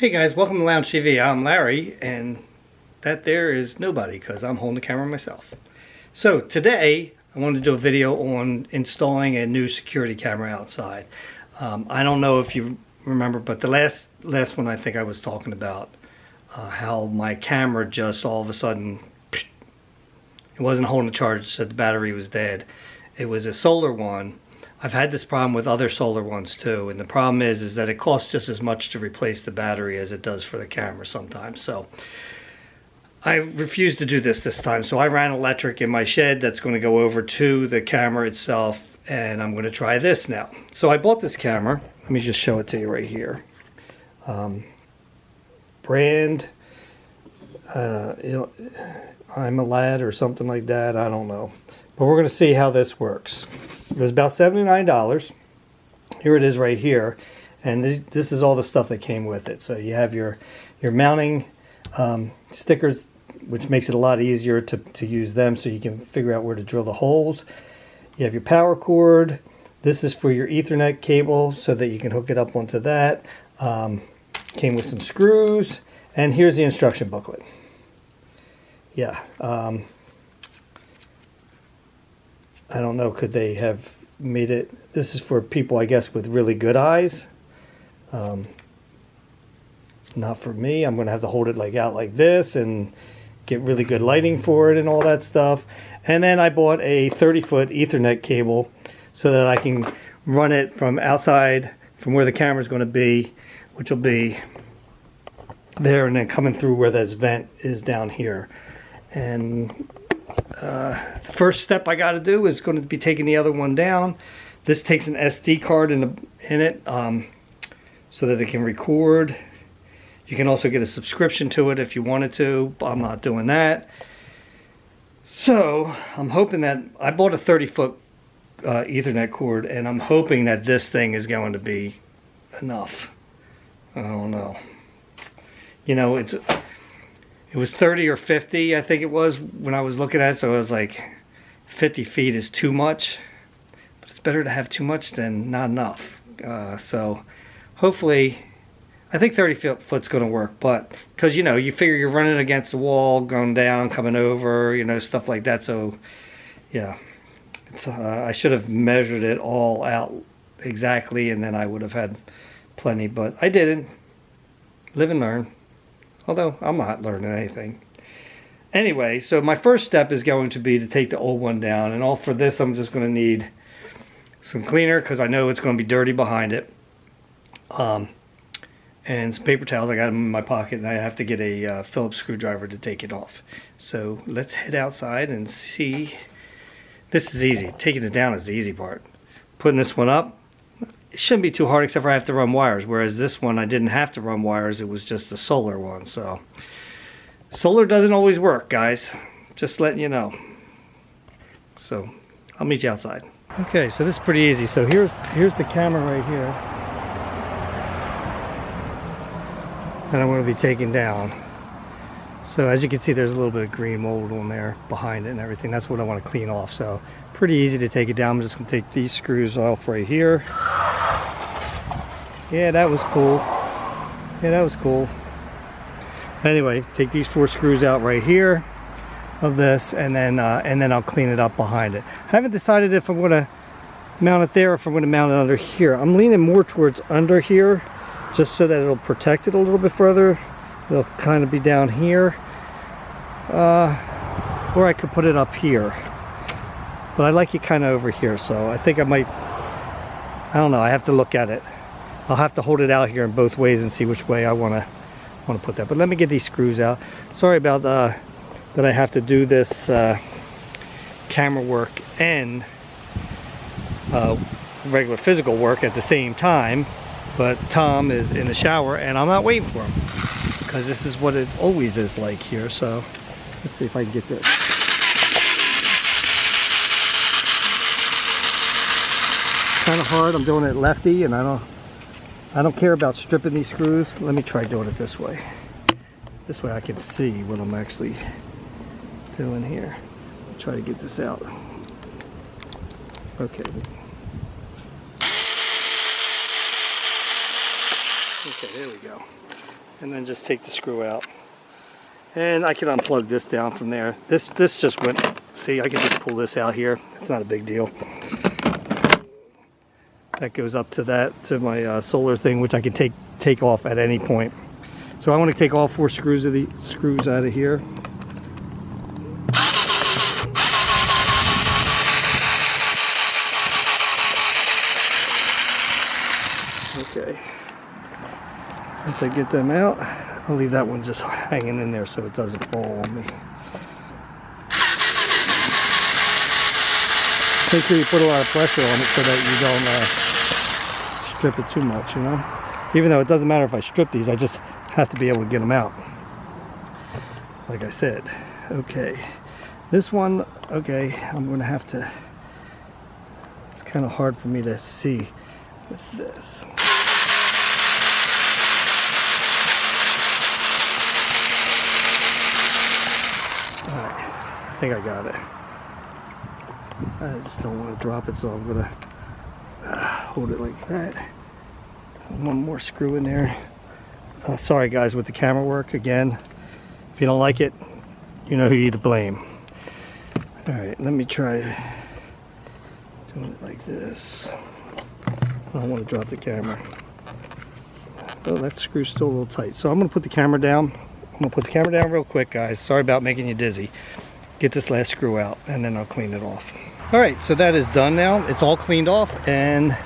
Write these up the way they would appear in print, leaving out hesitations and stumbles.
Hey guys, welcome to Lounge TV. I'm Larry, and that there is nobody because I'm holding the camera myself. So today I wanted to do a video on installing a new security camera outside. I don't know if you remember, but the last one I think I was talking about how my camera just all of a sudden, it wasn't holding a charge, so the battery was dead. It was a solar one. I've had this problem with other solar ones too, and the problem is that it costs just as much to replace the battery as it does for the camera sometimes. So I refused to do this time. So I ran electric in my shed that's going to go over to the camera itself, and I'm going to try this now. So I bought this camera. Let me just show it to you right here. Brand, I'm a lad or something like that. I don't know. But we're going to see how this works. It was about $79. Here it is right here. And this is all the stuff that came with it. So you have your mounting stickers, which makes it a lot easier to use them so you can figure out where to drill the holes. You have your power cord. This is for your Ethernet cable so that you can hook it up onto that. Came with some screws. And here's the instruction booklet. Yeah. I don't know, could they have made it, this is for people I guess with really good eyes. Not for me. I'm going to have to hold it out like this and get really good lighting for it and all that stuff. And then I bought a 30-foot Ethernet cable so that I can run it from outside, from where the camera is going to be, which will be there, and then coming through where this vent is down here. And the first step I got to do is going to be taking the other one down. This takes an SD card in it so that it can record. You can also get a subscription to it if you wanted to, but I'm not doing that. So I'm hoping that I bought a 30-foot Ethernet cord, and I'm hoping that this thing is going to be enough. I don't know. You know, it was 30 or 50, I think it was, when I was looking at it, so I was like, 50 feet is too much. But it's better to have too much than not enough. So hopefully, I think 30 foot's going to work. But, because, you know, you figure you're running against the wall, going down, coming over, you know, stuff like that. So, yeah. I should have measured it all out exactly, and then I would have had plenty. But I didn't. Live and learn. Although I'm not learning anything. Anyway, so my first step is going to be to take the old one down. And all for this, I'm just going to need some cleaner because I know it's going to be dirty behind it. And some paper towels. I got them in my pocket, and I have to get a Phillips screwdriver to take it off. So let's head outside and see. This is easy. Taking it down is the easy part. Putting this one up. It shouldn't be too hard, except for I have to run wires, whereas this one I didn't have to run wires. It was just a solar one. So solar doesn't always work, guys, just letting you know. So I'll meet you outside. Okay, so this is pretty easy. So here's the camera right here that I'm going to be taking down. So as you can see, there's a little bit of green mold on there behind it and everything. That's what I want to clean off. So pretty easy to take it down. I'm just going to take these screws off right here. Yeah, that was cool. Yeah, that was cool. Anyway, take these 4 screws out right here of this, and then I'll clean it up behind it. I haven't decided if I'm going to mount it there or if I'm going to mount it under here. I'm leaning more towards under here, just so that it'll protect it a little bit further. It'll kind of be down here, or I could put it up here. But I like it kind of over here, so I think I might. I don't know. I have to look at it. I'll have to hold it out here in both ways and see which way I want to put that. But let me get these screws out. Sorry about that I have to do this camera work and regular physical work at the same time. But Tom is in the shower and I'm not waiting for him, because this is what it always is like here. So let's see if I can get this. Kind of hard. I'm doing it lefty, and I don't care about stripping these screws. Let me try doing it this way. This way I can see what I'm actually doing here. I'll try to get this out. Okay. Okay, there we go. and then just take the screw out. And I can unplug this down from there. This just went, see, I can just pull this out here. It's not a big deal. That goes up to my solar thing, which I can take off at any point. So I want to take all 4 screws out of here. Okay. Once I get them out, I'll leave that one just hanging in there so it doesn't fall on me. Make sure you put a lot of pressure on it so that you don't strip it too much, you know? Even though it doesn't matter if I strip these, I just have to be able to get them out. Like I said. Okay. This one, okay, I'm going to have to... It's kind of hard for me to see with this. Alright, I think I got it. I just don't want to drop it, so I'm going to hold it like that. One more screw in there. Sorry guys with the camera work again. If you don't like it, you know who you to blame. Alright, let me try doing it like this. I don't want to drop the camera. Oh, that screw's still a little tight. So I'm going to put the camera down. I'm going to put the camera down real quick, guys. Sorry about making you dizzy. Get this last screw out, and then I'll clean it off. Alright, so that is done now. It's all cleaned off, and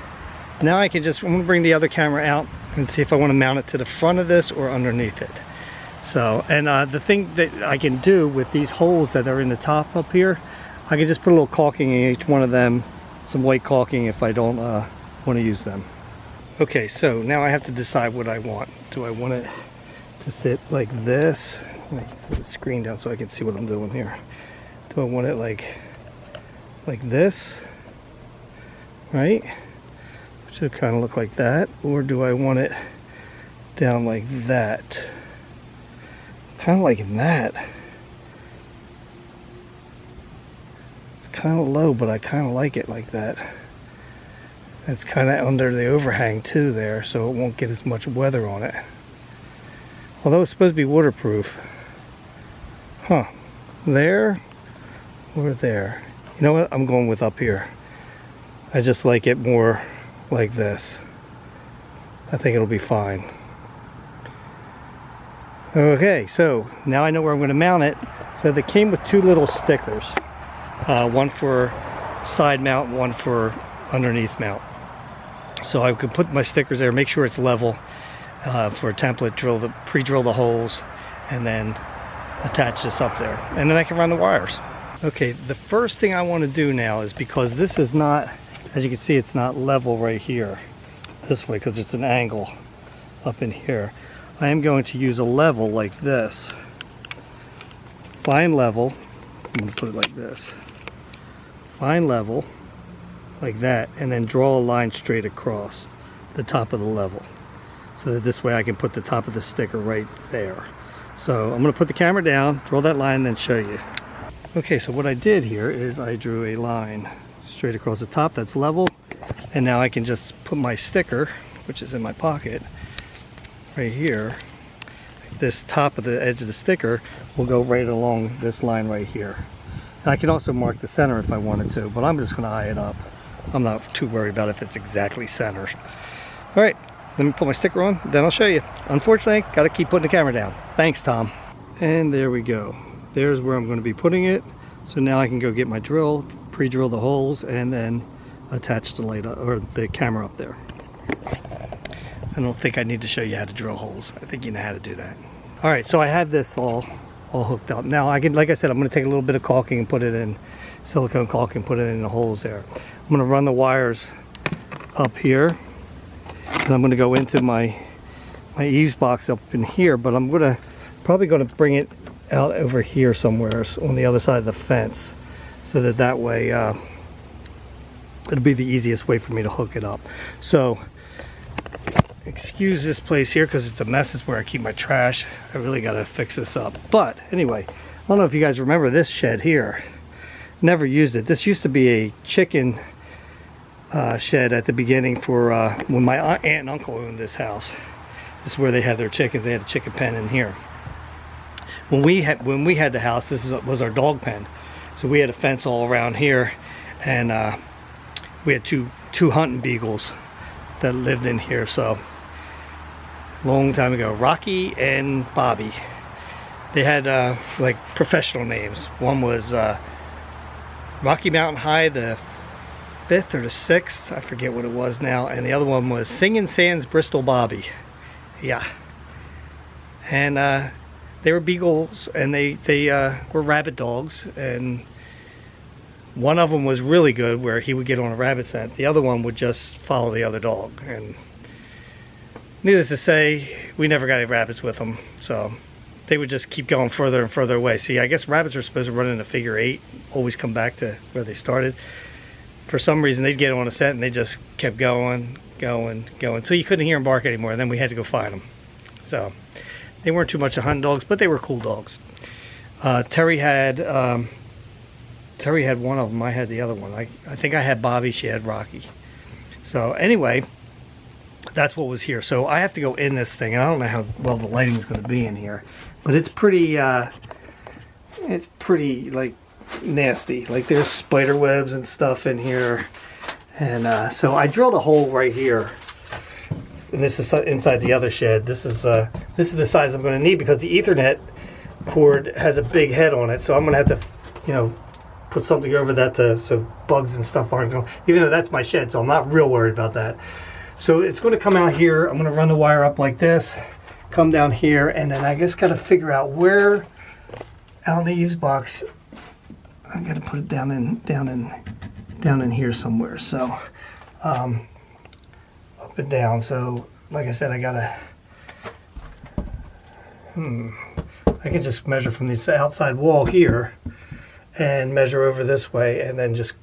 now I'm going to bring the other camera out and see if I want to mount it to the front of this or underneath it. So, and the thing that I can do with these holes that are in the top up here, I can just put a little caulking in each one of them, some white caulking if I don't want to use them. Okay, so now I have to decide what I want. Do I want it to sit like this? Let me put the screen down so I can see what I'm doing here. Do I want it like this? Right? Which would kind of look like that. Or do I want it down like that? Kind of like that. It's kind of low, but I kind of like it like that. It's kind of under the overhang too there, so it won't get as much weather on it. Although it's supposed to be waterproof. Huh. There or there? You know what? I'm going with up here. I just like it more like this. I think it'll be fine. Okay, so now I know where I'm going to mount it. So they came with 2 little stickers. One for side mount, one for underneath mount. So I can put my stickers there, make sure it's level for a template, pre-drill the holes, and then attach this up there. And then I can run the wires. Okay, the first thing I want to do now is, because this is not, as you can see, it's not level right here, this way, because it's an angle up in here. I am going to use a level like this. Fine level, I'm going to put it like this. Fine level, like that, and then draw a line straight across the top of the level. So that this way I can put the top of the sticker right there. So I'm going to put the camera down, draw that line, and then show you. Okay, so what I did here is I drew a line straight across the top that's level, and now I can just put my sticker, which is in my pocket, right here. This top of the edge of the sticker will go right along this line right here. And I can also mark the center if I wanted to, but I'm just going to eye it up. I'm not too worried about if it's exactly centered. Alright, let me put my sticker on, then I'll show you. Unfortunately, got to keep putting the camera down. Thanks, Tom. And there we go. There's where I'm going to be putting it. So now I can go get my drill, pre-drill the holes, and then attach the light up, or the camera up there. I don't think I need to show you how to drill holes. I think you know how to do that. All right, so I have this all hooked up. Now I can, like I said, I'm going to take a little bit of caulking and put it in, silicone caulking, put it in the holes there. I'm going to run the wires up here, and I'm going to go into my eaves box up in here, but I'm probably going to bring it out over here somewhere on the other side of the fence, so that way it'll be the easiest way for me to hook it up. So excuse this place here because it's a mess. It's where I keep my trash. I really got to fix this up. But anyway, I don't know if you guys remember this shed here. Never used it. This used to be a chicken shed at the beginning for when my aunt and uncle owned this house. This is where they have their chickens. They had a chicken pen in here. When we had the house, was our dog pen. So we had a fence all around here, and we had two hunting beagles that lived in here. So long time ago, Rocky and Bobby. They had like professional names. One was Rocky Mountain High the 5th or the 6th, I forget what it was now, and the other one was Singin' Sands Bristol Bobby. Yeah. And they were beagles, and they were rabbit dogs, and one of them was really good where he would get on a rabbit scent. The other one would just follow the other dog, and needless to say, we never got any rabbits with them, so they would just keep going further and further away. See, I guess rabbits are supposed to run in a figure 8, always come back to where they started. For some reason, they'd get on a scent and they just kept going until you couldn't hear them bark anymore, and then we had to go find them. So they weren't too much of hunting dogs, but they were cool dogs. Terry had one of them. I had the other one. I think I had Bobby. She had Rocky. So anyway, that's what was here. So I have to go in this thing, and I don't know how well the lighting is going to be in here, but it's pretty like nasty. Like there's spider webs and stuff in here, and so I drilled a hole right here, and this is inside the other shed. This is the size I'm going to need because the Ethernet cord has a big head on it, so I'm going to have to, you know, put something over that so bugs and stuff aren't going. Even though that's my shed, so I'm not real worried about that. So it's going to come out here. I'm going to run the wire up like this, come down here, and then I just got to figure out where out in the eaves box. I got to put it down in here somewhere. So up and down. So like I said, I gotta. I can just measure from this outside wall here, and measure over this way, and then just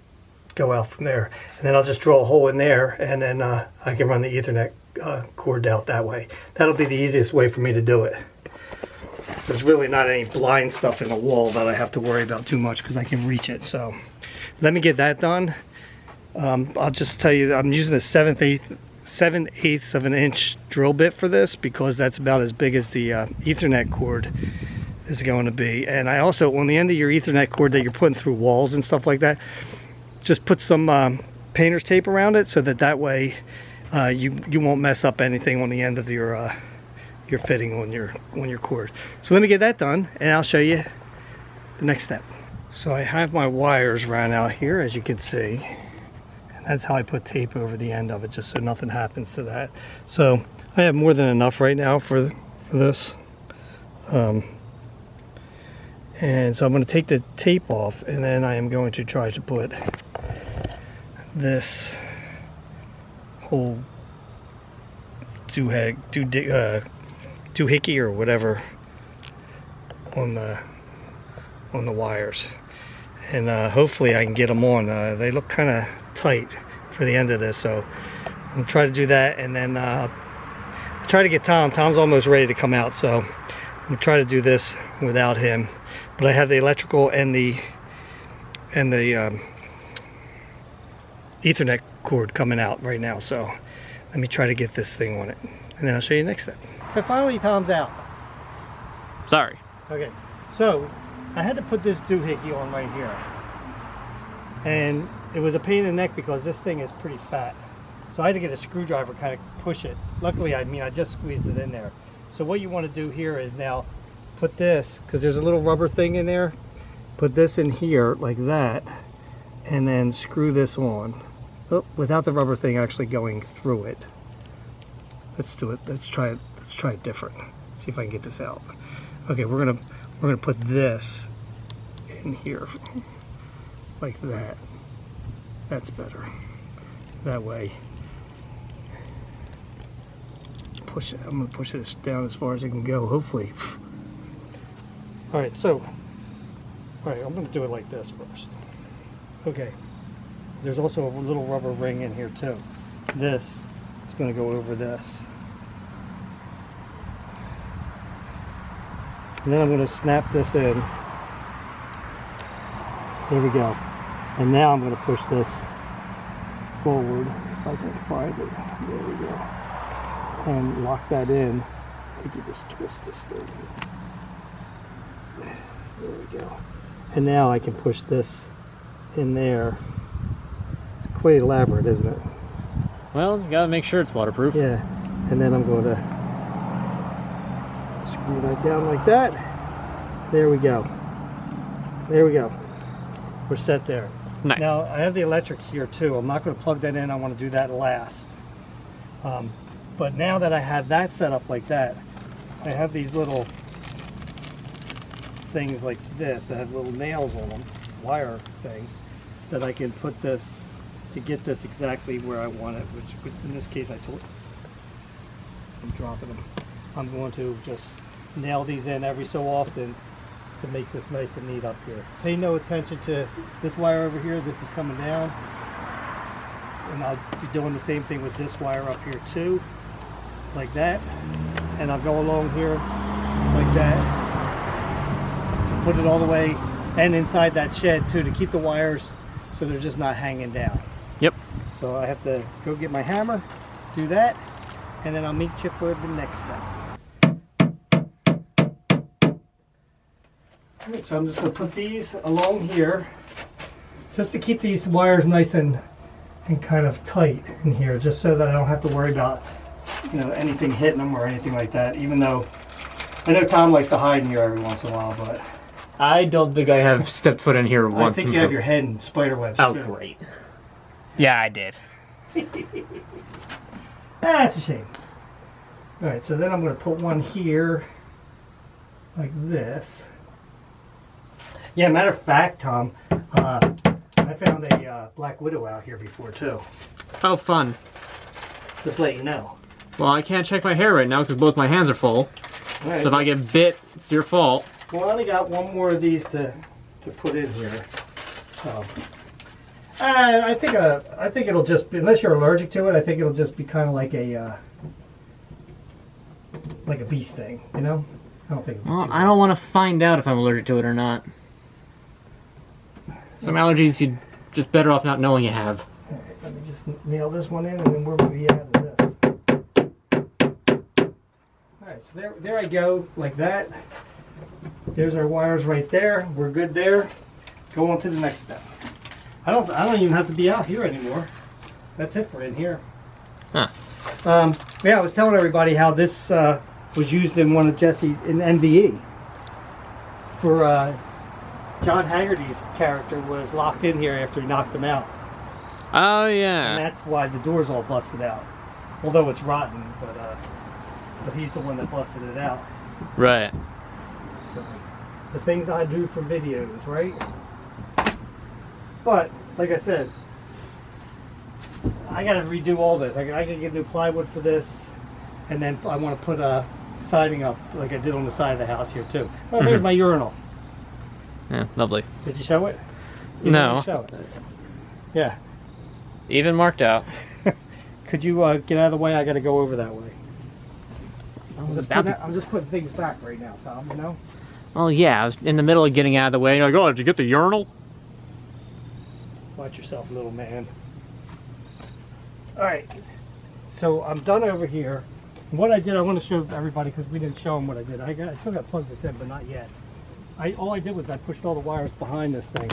go out from there, and then I'll just drill a hole in there, and then I can run the Ethernet cord out that way. That'll be the easiest way for me to do it. So there's really not any blind stuff in the wall that I have to worry about too much because I can reach it. So let me get that done. I'll just tell you, I'm using a 7/8 of an inch drill bit for this because that's about as big as the Ethernet cord is going to be. And I also, on the end of your Ethernet cord that you're putting through walls and stuff like that, just put some painter's tape around it so that way you won't mess up anything on the end of your fitting on your cord. So let me get that done, and I'll show you the next step. So I have my wires ran out here, as you can see, and that's how I put tape over the end of it, just so nothing happens to that. So I have more than enough right now for this. And so I'm going to take the tape off, and then I am going to try to put this whole doohickey or whatever on the wires, and hopefully I can get them on. They look kind of tight for the end of this, so I'm gonna try to do that, and then I'll try to get Tom. Tom's almost ready to come out, so I'm gonna try to do this without him. But I have the electrical and the Ethernet cord coming out right now, so let me try to get this thing on it, and then I'll show you the next step. So finally Tom's out. Sorry. Okay, so I had to put this doohickey on right here, and it was a pain in the neck because this thing is pretty fat, so I had to get a screwdriver, kind of push it. Luckily, I just squeezed it in there. So what you want to do here is now put this, because there's a little rubber thing in there, put this in here like that, and then screw this on. Oh, without the rubber thing actually going through it. Let's do it. Let's try it different. See if I can get this out. Okay, we're gonna put this in here like that. That's better. That way. Push it. I'm gonna push it down as far as I can go, hopefully. All right, so I'm gonna do it like this first. Okay. There's also a little rubber ring in here too. This is going to go over this. And then I'm going to snap this in. There we go. And now I'm going to push this forward, if I can find it. There we go. And lock that in. you could just twist this thing. There we go. And now I can push this in there. It's quite elaborate, isn't it? Well, you gotta make sure it's waterproof. Yeah. And then I'm going to screw that down like that. There we go. There we go. We're set there. Nice. Now, I have the electric here too. I'm not going to plug that in. I want to do that last. But now that I have that set up like that, I have these little things like this that have little nails on them, wire things, that I can put this to get this exactly where I want it, which in this case I'm dropping them. I'm going to just nail these in every so often to make this nice and neat up here. Pay no attention to this wire over here. This is coming down. And I'll be doing the same thing with this wire up here too, like that. And I'll go along here like that to put it all the way and inside that shed too, to keep the wires so they're just not hanging down. Yep. So I have to go get my hammer, do that, and then I'll meet you for the next step. Alright, so I'm just going to put these along here just to keep these wires nice and kind of tight in here, just so that I don't have to worry about, you know, anything hitting them or anything like that, even though I know Tom likes to hide in here every once in a while, but I don't think I have stepped foot in here once. I think you have your head in spider webs Oh, too. great. Yeah, I did. That's a shame. Alright, so then I'm going to put one here like this. Yeah, matter of fact, Tom, I found a black widow out here before too. Oh, fun. Just let you know. Well, I can't check my hair right now because both my hands are full. Right. So if I get bit, it's your fault. Well, I only got one more of these to put in here. So I think it'll just be, unless you're allergic to it, I think it'll just be kind of like a bee sting, you know? I don't think it'll be Well, too I bad. don't want to find out if I'm allergic to it or not. Some allergies you're just better off not knowing you have. All right, let me just nail this one in, and then we're going to be out of this. All right, so there I go, like that. There's our wires right there. We're good there. Go on to the next step. I don't even have to be out here anymore. That's it for in here. Huh. Yeah, I was telling everybody how this was used in one of Jesse's, in NVE. For John Haggerty's character was locked in here after he knocked him out. Oh, And yeah. that's why the door's all busted out. Although it's rotten, but he's the one that busted it out. Right. So, the things I do for videos, right? But, like I said, I gotta redo all this. I gotta get new plywood for this, and then I want to put a siding up like I did on the side of the house here too. Oh, there's my urinal. Yeah, lovely. Did you show it? You No. didn't show it. Yeah. Even marked out. Could you get out of the way? I gotta go over that way. I'm just putting things back right now, Tom, you know? Well, yeah, I was in the middle of getting out of the way. You're like, oh, did you get the urinal? Watch yourself, little man. Alright, so I'm done over here. What I did, I want to show everybody because we didn't show them what I did. I still got to plug this in, but not yet. All I did was I pushed all the wires behind this thing.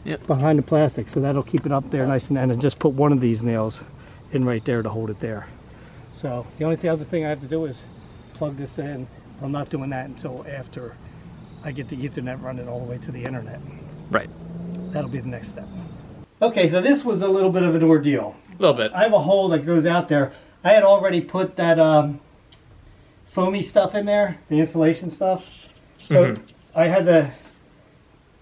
Yep. Behind the plastic, so that'll keep it up there nice and just put one of these nails in right there to hold it there. So the only other thing I have to do is plug this in. I'm not doing that until after I get the Ethernet running all the way to the internet. Right. That'll be the next step. Okay, so this was a little bit of an ordeal. A little bit. I have a hole that goes out there. I had already put that foamy stuff in there, the insulation stuff. So I had an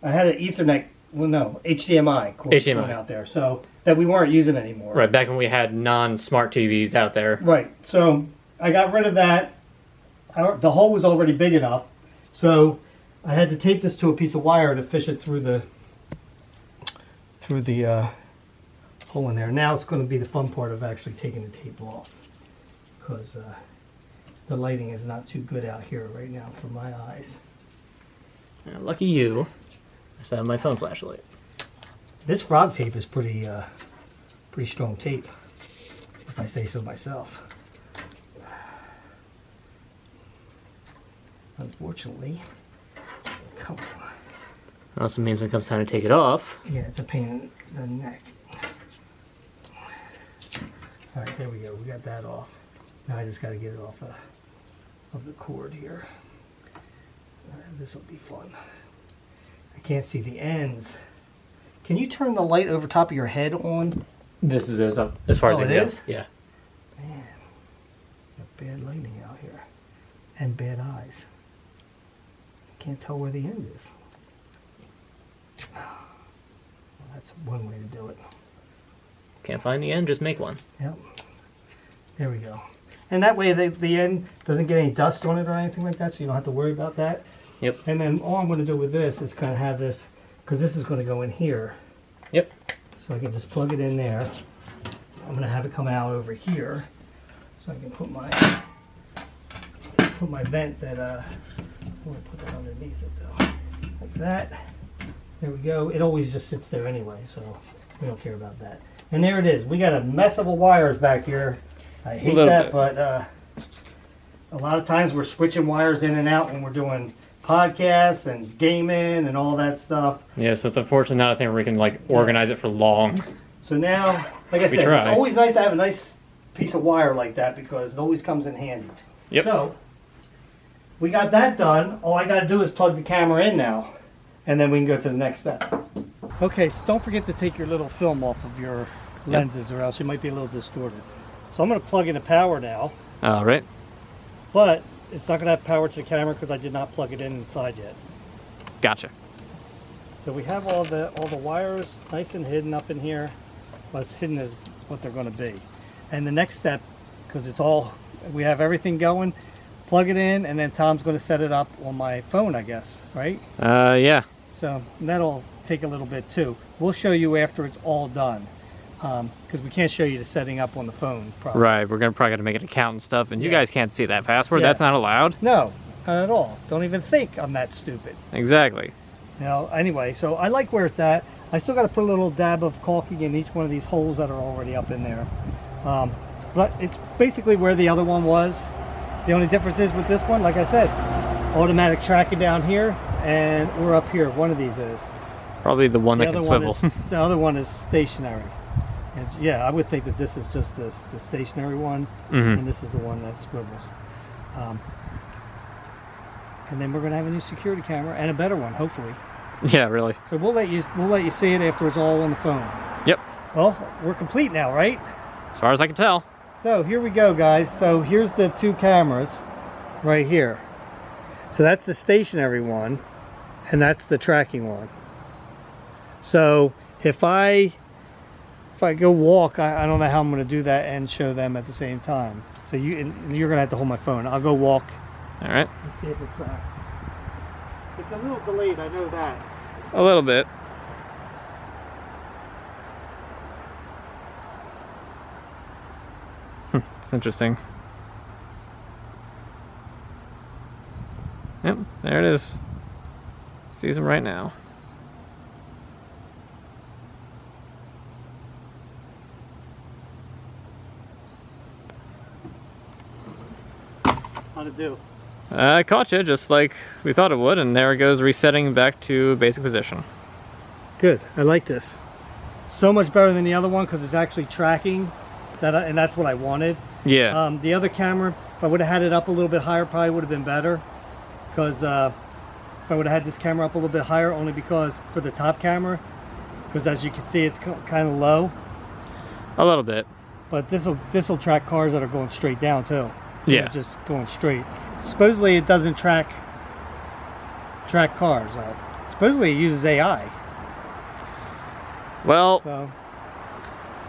Ethernet, well no, HDMI cord going out there, so that we weren't using anymore. Right, back when we had non-smart TVs out there. Right, so I got rid of that. The hole was already big enough, so I had to tape this to a piece of wire to fish it through the hole in there. Now it's going to be the fun part of actually taking the tape off, because the lighting is not too good out here right now for my eyes. Yeah, lucky you. I still have my phone flashlight. This frog tape is pretty strong tape, if I say so myself. unfortunately. Come on. Also means when it comes time to take it off. Yeah, it's a pain in the neck. All right, there we go. We got that off. Now I just got to get it off of the cord here. This will be fun. I can't see the ends. Can you turn the light over top of your head on? This is as far as it goes. Yeah. Man, got bad lighting out here. And bad eyes. I can't tell where the end is. Well, that's one way to do it. Can't find the end, just make one. Yep. There we go. And that way the end doesn't get any dust on it or anything like that, so you don't have to worry about that. Yep. And then all I'm going to do with this is kind of have this, because this is going to go in here. Yep. So I can just plug it in there. I'm going to have it come out over here, so I can put my vent that I'm going to put that underneath it though, like that. There we go. It always just sits there anyway, so we don't care about that. And there it is. We got a mess of wires back here. I hate that, but a lot of times we're switching wires in and out when we're doing podcasts and gaming and all that stuff. Yeah, so it's unfortunately not a thing where we can like organize it for long. So now, like I said, it's always nice to have a nice piece of wire like that because it always comes in handy. Yep. So we got that done. All I got to do is plug the camera in now, and then we can go to the next step. Okay, so don't forget to take your little film off of your lenses, or else you might be a little distorted. So I'm going to plug in the power now. All right. But it's not going to have power to the camera because I did not plug it in inside yet. Gotcha. So we have all the wires nice and hidden up in here. Well, as hidden as what they're going to be. And the next step, because we have everything going, plug it in, and then Tom's going to set it up on my phone, I guess, right? Yeah. So that'll take a little bit too. We'll show you after it's all done. Because we can't show you the setting up on the phone process. Right, we're probably going to make an account and stuff, and you guys can't see that password. That's not allowed. No, not at all. Don't even think I'm that stupid. Exactly. You know, anyway, so I like where it's at. I still got to put a little dab of caulking in each one of these holes that are already up in there. But it's basically where the other one was. The only difference is with this one, like I said, automatic tracking down here, and we're up here. One of these is. Probably the one that can swivel. The other one is stationary. And yeah, I would think that this is just the stationary one, and this is the one that swivels. And then we're going to have a new security camera and a better one, hopefully. Yeah, really. So we'll let you see it after it's all on the phone. Yep. Well, we're complete now, right? As far as I can tell. So here we go, guys. So here's the two cameras right here. So that's the stationary one, and that's the tracking one. So if I go walk, I don't know how I'm going to do that and show them at the same time. So you're going to have to hold my phone. I'll go walk. All right. Let's see if it tracks. It's a little delayed, I know that. A little bit. It's interesting. Yep, there it is. Sees him right now. How'd it do? I caught you just like we thought it would, and there it goes, resetting back to basic position. Good, I like this. So much better than the other one because it's actually tracking, and that's what I wanted. Yeah. The other camera, if I would have had it up a little bit higher, probably would have been better. Because if I would have had this camera up a little bit higher, only because for the top camera, because as you can see, it's kind of low. A little bit. But this will track cars that are going straight down too. Yeah. Just going straight. Supposedly it doesn't track cars. Supposedly it uses AI. Well, so,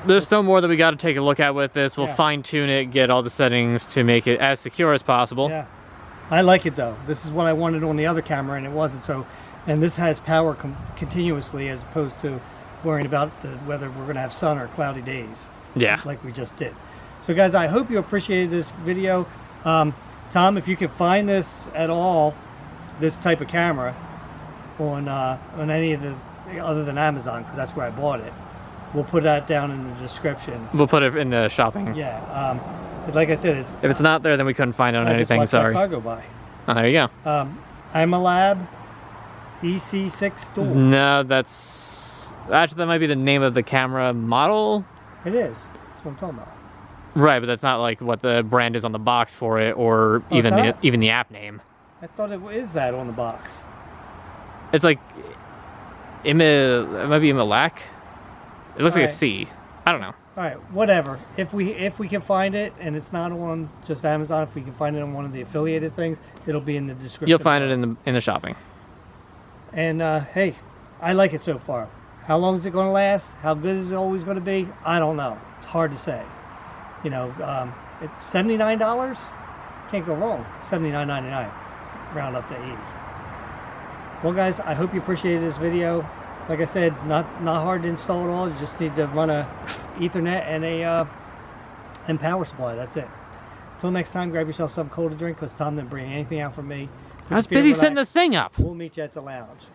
there's still more that we got to take a look at with this. We'll yeah. fine tune it, get all the settings to make it as secure as possible. Yeah, I like it though. This is what I wanted on the other camera, and it wasn't. So, and this has power continuously as opposed to worrying about whether we're going to have sun or cloudy days. Yeah. Like we just did. So guys, I hope you appreciated this video. Tom, if you can find this at all, this type of camera on any of the, other than Amazon, because that's where I bought it, we'll put that down in the description. We'll put it in the shopping. Yeah. Like I said, if it's not there, then we couldn't find it on anything. I just watched sorry. that car go by. Oh, there you go. I'm a Lab EC6 Dual. No, that's actually that might be the name of the camera model. It is. That's what I'm talking about. Right, but that's not like what the brand is on the box for it, or even the app name. I thought it is that on the box. It's like it might be Imalac. It looks like a C. I don't know. All right, whatever. If we can find it and it's not on just Amazon, if we can find it on one of the affiliated things, it'll be in the description. You'll find it in the shopping. And hey, I like it so far. How long is it going to last? How good is it always going to be? I don't know. It's hard to say. You know, it's $79. Can't go wrong. $79.99. Round up to 80. Well, guys, I hope you appreciated this video. Like I said, not hard to install at all. You just need to run a Ethernet and power supply. That's it. Until next time, grab yourself something cold to drink because Tom didn't bring anything out for me. I was busy setting the thing up. We'll meet you at the lounge.